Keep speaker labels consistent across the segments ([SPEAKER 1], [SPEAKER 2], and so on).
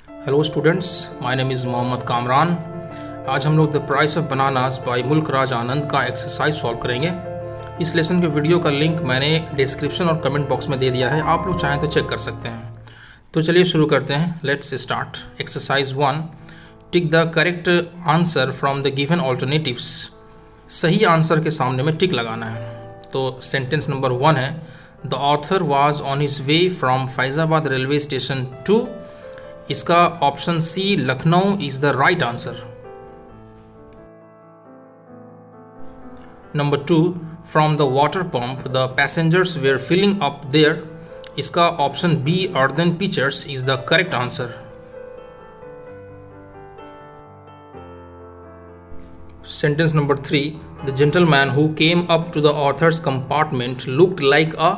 [SPEAKER 1] Hello students, my name is Mohammad Kamran. आज हम लोग the price of bananas by Mulk Raj आनंद का एक्सरसाइज सॉल्व करेंगे। इस लेसन के वीडियो का लिंक मैंने डिस्क्रिप्शन और कमेंट बॉक्स में दे दिया है, आप लोग चाहें तो चेक कर सकते हैं। तो चलिए शुरू करते हैं। Let's start. Exercise 1, tick the correct answer from the given alternatives. सही आंसर के सामने में टिक लगाना है। तो सेंटेंस नंबर 1 है, the author was on his way from Faizabad railway station to. इसका option c Lucknow is the right answer. Number 2, from the water pump the passengers were filling up there. इसका option b earthen pitchers is the correct answer. Sentence number 3, the gentleman who came up to the author's compartment looked like a.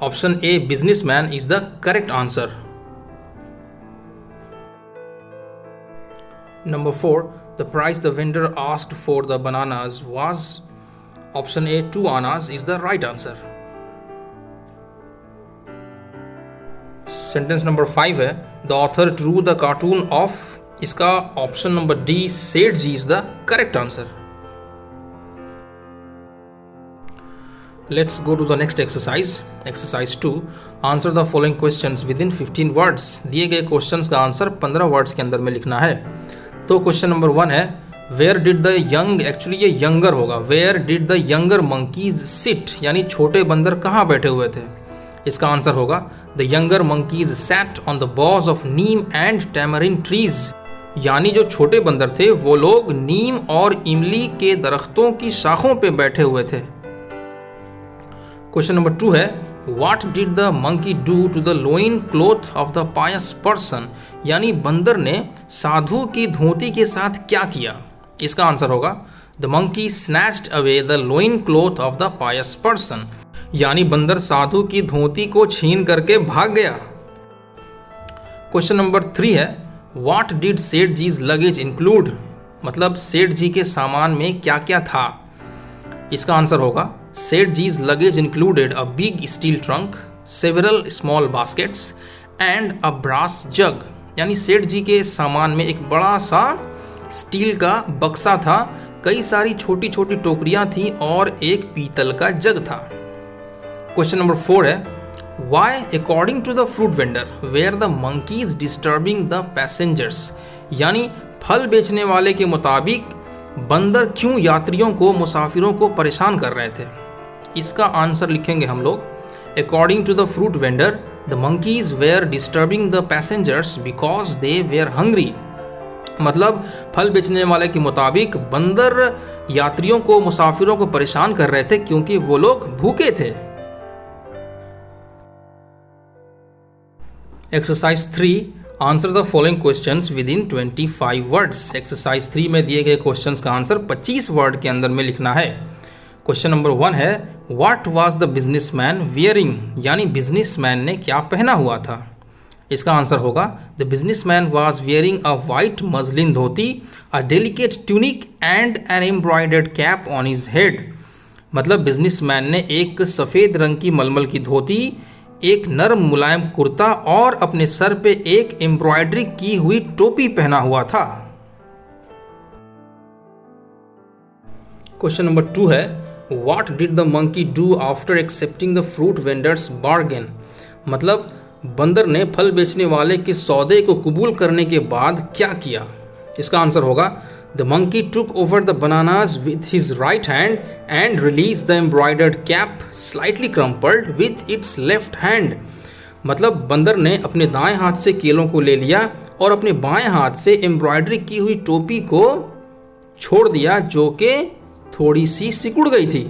[SPEAKER 1] Option a businessman is the correct answer. Number 4, the price the vendor asked for the bananas was. Option A 2 annas is the right answer. Sentence number 5 है, the author drew the cartoon of. इसका option number D सेठ जी is the correct answer. Let's go to the next exercise. Exercise 2, answer the following questions within 15 words. दिए गए questions का answer 15 words के अंदर में लिखना है। तो क्वेश्चन नंबर 1 है, where did the young, actually ये यंगर होगा, where did the younger monkeys sit, यानी छोटे बंदर कहाँ बैठे हुए थे। इसका आंसर होगा the younger monkeys sat on the boughs of neem and tamarind trees, यानी जो छोटे बंदर थे वो लोग नीम और इमली के दरख्तों की शाखों पे बैठे हुए थे। क्वेश्चन नंबर 2 है, what did the monkey do to the loin cloth of the pious person, यानी बंदर ने साधु की धोती के साथ क्या किया। इसका आंसर होगा the monkey snatched away the loin cloth of the pious person, यानी बंदर साधु की धोती को छीन करके भाग गया। क्वेश्चन नंबर 3 है, व्हाट डिड सेठ जीज लगेज इंक्लूड, मतलब सेठ जी के सामान में क्या क्या था। इसका आंसर होगा Seth ji's luggage included a big steel trunk, several small baskets and a brass jug, यानी सेठ जी के सामान में एक बड़ा सा स्टील का बक्सा था, कई सारी छोटी छोटी टोकरियां थी और एक पीतल का जग था। क्वेश्चन नंबर 4 है, why according to the fruit vendor were the monkeys disturbing the passengers, यानी फल बेचने वाले के मुताबिक बंदर क्यों यात्रियों को, मुसाफिरों को परेशान कर रहे थे। इसका आंसर लिखेंगे हम लोग, according to the fruit vendor the monkeys were disturbing the passengers because they were hungry, मतलब फल बेचने वाले के मुताबिक बंदर यात्रियों को, मुसाफिरों को परेशान कर रहे थे क्योंकि वो लोग भूखे थे। Exercise 3, answer the following questions with in 25 words. Exercise 3 में दिए गए क्वेश्चंस का आंसर 25 वर्ड के अंदर में लिखना है। क्वेश्चन नंबर 1 है, what was the businessman wearing, यानी बिजनेसमैन ने क्या पहना हुआ था। इसका आंसर होगा the businessman was wearing a white muslin dhoti, a delicate tunic and an embroidered cap on his head, मतलब बिजनेसमैन ने एक सफ़ेद रंग की मलमल की धोती, एक नरम मुलायम कुर्ता और अपने सर पे एक एम्ब्रॉयडरी की हुई टोपी पहना हुआ था। क्वेश्चन नंबर 2 है, What did the monkey do after accepting the fruit vendor's bargain, मतलब बंदर ने फल बेचने वाले के सौदे को कबूल करने के बाद क्या किया। इसका आंसर होगा The monkey took over the bananas with his right hand and released the embroidered cap slightly crumpled with its left hand, मतलब बंदर ने अपने दाएं हाथ से केलों को ले लिया और अपने बाएं हाथ से एम्ब्रॉयडरी की हुई टोपी को छोड़ दिया जो कि थोड़ी सी सिकुड़ गई थी।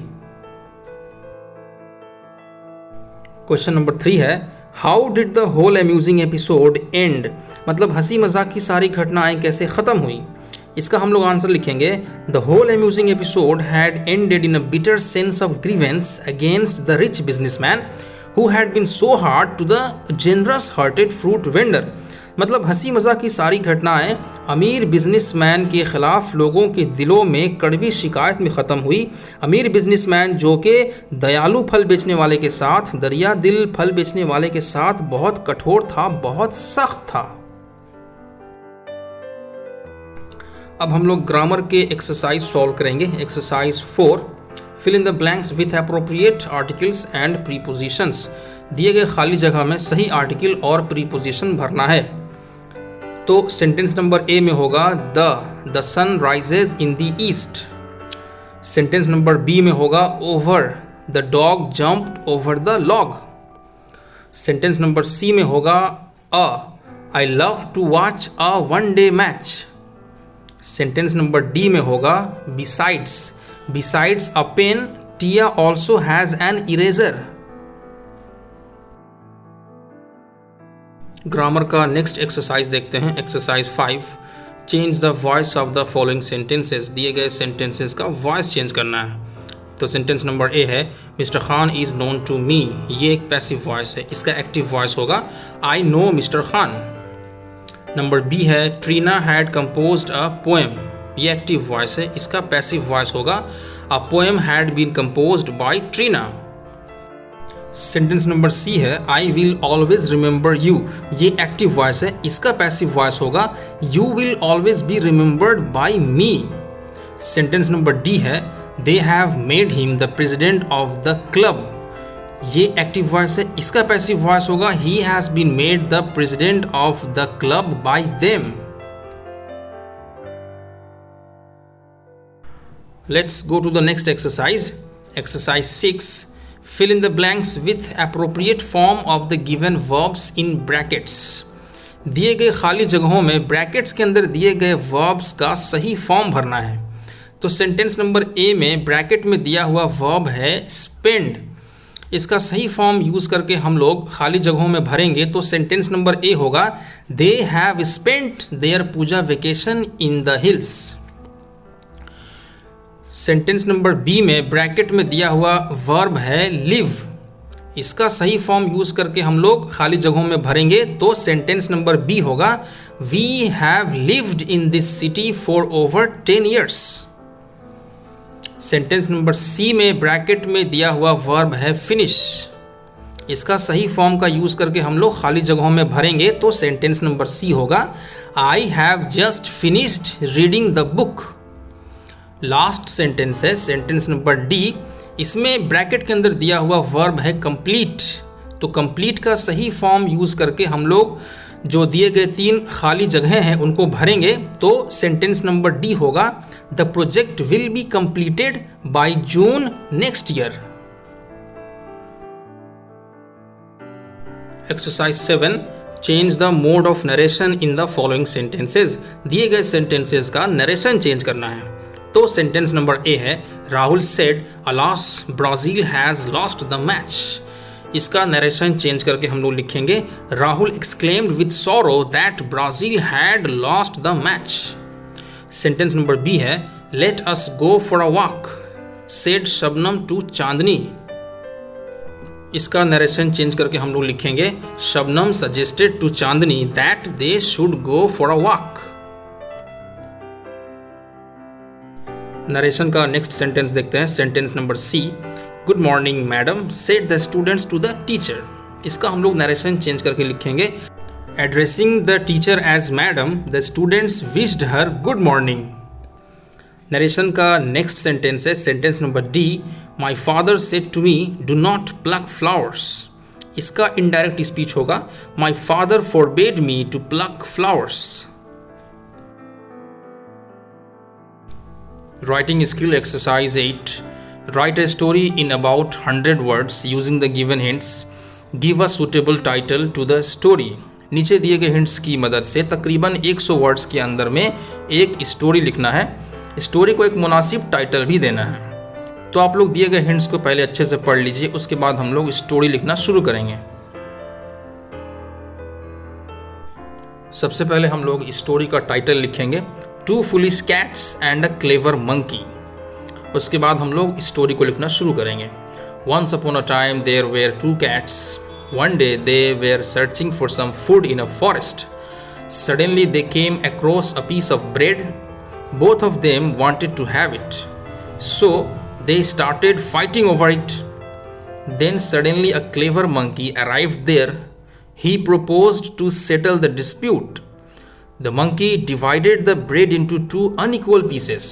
[SPEAKER 1] क्वेश्चन नंबर 3 है, how did the whole amusing episode end, मतलब हंसी मजाक की सारी घटनाएं कैसे खत्म हुई। इसका हम लोग आंसर लिखेंगे, the whole amusing episode had ended in a bitter sense of grievance against the rich businessman who had been so hard to the generous hearted fruit vendor, मतलब हंसी मजाक की सारी घटनाएं अमीर बिजनेसमैन के खिलाफ लोगों के दिलों में कड़वी शिकायत में ख़त्म हुई। अमीर बिजनेसमैन जो कि दयालु फल बेचने वाले के साथ, दरिया दिल फल बेचने वाले के साथ बहुत कठोर था, बहुत सख्त था। अब हम लोग ग्रामर के एक्सरसाइज सॉल्व करेंगे। Exercise 4, fill in the blanks with appropriate articles and prepositions. दिए गए खाली जगह में सही आर्टिकल और प्रीपोजिशन भरना है। तो सेंटेंस नंबर ए में होगा the sun rises in the east. Sentence number B में होगा over, the dog jumped over the log. Sentence number सी में होगा I love to watch a one day match. Sentence number d में होगा besides a pen Tia also has an eraser. Grammar का next exercise देखते हैं। Exercise 5, change the voice of the following sentences. दिए गए sentences का voice change करना है। तो सेंटेंस नंबर ए है mister Khan is known to me. ये एक पैसिव वॉइस है, इसका एक्टिव वॉइस होगा I know mister Khan. Number b है Trina had composed a poem. ये एक्टिव वॉइस है, इसका पैसिव वॉइस होगा a poem had been composed by Trina. Sentence number c है I will always remember you. ये एक्टिव वॉइस है, इसका पैसिव वॉइस होगा you will always be remembered by me. Sentence number D है they have made him the president of the club. ये active voice है, इसका passive voice होगा he has been made the president of the club by them. Let's go to the next exercise. Exercise 6, fill in the blanks with appropriate form of the given verbs in brackets। दिए गए खाली जगहों में brackets के अंदर दिए गए verbs का सही फॉर्म भरना है। तो सेंटेंस नंबर ए में ब्रैकेट में दिया हुआ वर्ब है स्पेंड। इसका सही फॉर्म यूज करके हम लोग खाली जगहों में भरेंगे। तो सेंटेंस नंबर ए होगा they have spent their puja vacation in the hills. Sentence number B में ब्रैकेट में दिया हुआ वर्ब है लिव। इसका सही फॉर्म यूज करके हम लोग खाली जगहों में भरेंगे। तो सेंटेंस नंबर बी होगा we have lived in this city for over 10 years। Sentence number सी में ब्रैकेट में दिया हुआ वर्ब है फिनिश। इसका सही फॉर्म का यूज करके हम लोग खाली जगहों में भरेंगे। तो सेंटेंस नंबर सी होगा I have just finished reading the book. Last sentence है सेंटेंस नंबर डी। इसमें ब्रैकेट के अंदर दिया हुआ वर्ब है कंप्लीट। तो कंप्लीट का सही फॉर्म यूज करके हम लोग जो दिए गए 3 खाली जगहें हैं उनको भरेंगे। तो सेंटेंस नंबर डी होगा the project will be completed by June next year. Exercise 7, change the mode of narration in the following sentences. दिए गए सेंटेंसेज का नरेशन चेंज करना है। तो सेंटेंस नंबर ए है Rahul said alas Brazil has lost the match. इसका narration change करके हम लोग लिखेंगे Rahul exclaimed with sorrow that Brazil had lost the match. Sentence number b है let us go for a walk said Shabnam to Chandni. इसका narration change करके हम लोग लिखेंगे Shabnam suggested to Chandni that they should go for a walk. Narration का next sentence देखते हैं। Sentence number C good morning madam said the students to the teacher. इसका हम लोग नरेशन चेंज करके लिखेंगे addressing the teacher as madam the students wished her good morning. नरेशन का नेक्स्ट सेंटेंस है sentence number D my father said to me do not pluck flowers. इसका indirect speech होगा my father forbade me to pluck flowers. Writing skill exercise 8. Write a story in about 100 words using the given hints. Give a suitable title to the story. नीचे दिए गए hints की मदद से तकरीबन 100 words के अंदर में एक स्टोरी लिखना है। स्टोरी को एक मुनासिब टाइटल भी देना है। तो आप लोग दिए गए हिंट्स को पहले अच्छे से पढ़ लीजिए, उसके बाद हम लोग स्टोरी लिखना शुरू करेंगे। सबसे पहले हम लोग स्टोरी का टाइटल लिखेंगे two foolish cats and a clever monkey. उसके बाद हम लोग स्टोरी को लिखना शुरू करेंगे। Once upon a time there were 2 cats. One day they were searching for some food in a forest. Suddenly they came across a piece of bread. Both of them wanted to have it. So they started fighting over it. Then suddenly a clever monkey arrived there. He proposed to settle the dispute. The monkey divided the bread into two unequal pieces.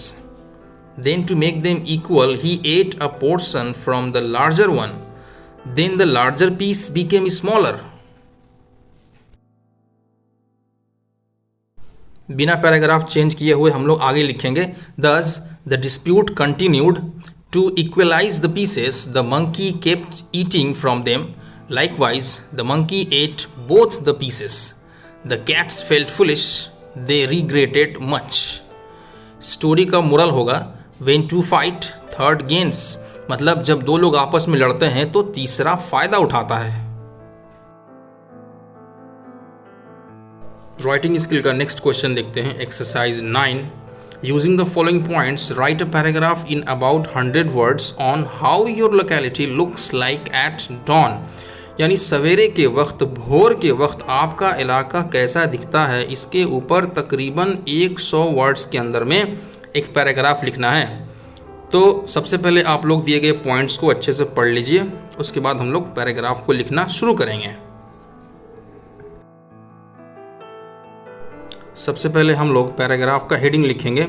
[SPEAKER 1] Then to make them equal, he ate a portion from the larger one. Then the larger piece became smaller. बिना paragraph change किए हुए हम लोग आगे लिखेंगे. Thus the dispute continued. To equalize the pieces, the monkey kept eating from them. Likewise, the monkey ate both the pieces. The cats felt foolish. They regretted much. Story का moral होगा, when two fight, third gains. मतलब जब दो लोग आपस में लड़ते हैं तो तीसरा फायदा उठाता है. राइटिंग स्किल का नेक्स्ट क्वेश्चन देखते हैं. Exercise 9. Using the following points write a paragraph in about 100 words on how your locality looks like at dawn. यानी सवेरे के वक्त, भोर के वक्त आपका इलाका कैसा दिखता है, इसके ऊपर तकरीबन 100 वर्ड्स के अंदर में एक पैराग्राफ लिखना है. तो सबसे पहले आप लोग दिए गए पॉइंट्स को अच्छे से पढ़ लीजिए, उसके बाद हम लोग पैराग्राफ को लिखना शुरू करेंगे. सबसे पहले हम लोग पैराग्राफ का हेडिंग लिखेंगे,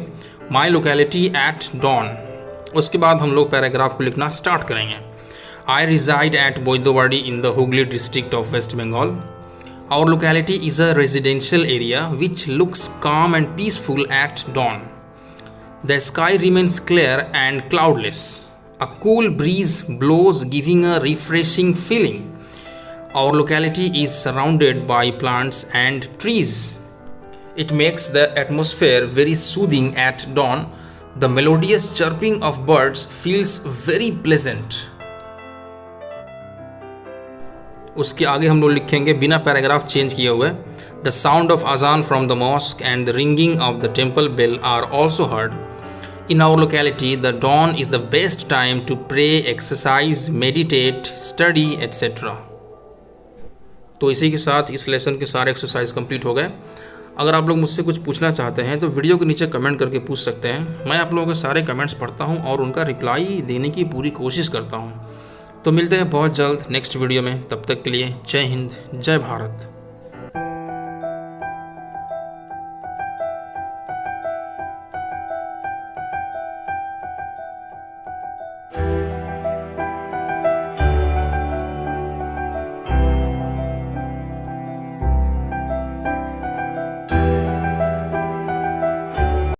[SPEAKER 1] माई लोकेलिटी एट डॉन. उसके बाद हम लोग पैराग्राफ को लिखना स्टार्ट करेंगे. I resided at Boidowari in the Hooghly district of West Bengal. Our locality is a residential area which looks calm and peaceful at dawn. The sky remains clear and cloudless. A cool breeze blows, giving a refreshing feeling. Our locality is surrounded by plants and trees. It makes the atmosphere very soothing at dawn. The melodious chirping of birds feels very pleasant. उसके आगे हम लोग लिखेंगे बिना paragraph change किए हुए. The sound of azan from the mosque and the ringing of the temple bell are also heard. In our locality, the dawn is the best time to pray, exercise, meditate, study, etc. तो इसी के साथ इस lesson के सारे exercise complete हो गए. अगर आप लोग मुझसे कुछ पूछना चाहते हैं तो वीडियो के नीचे कमेंट करके पूछ सकते हैं. मैं आप लोगों के सारे कमेंट्स पढ़ता हूं और उनका रिप्लाई देने की पूरी कोशिश करता हूं. तो मिलते हैं बहुत जल्द नेक्स्ट वीडियो में. तब तक के लिए जय हिंद, जय भारत.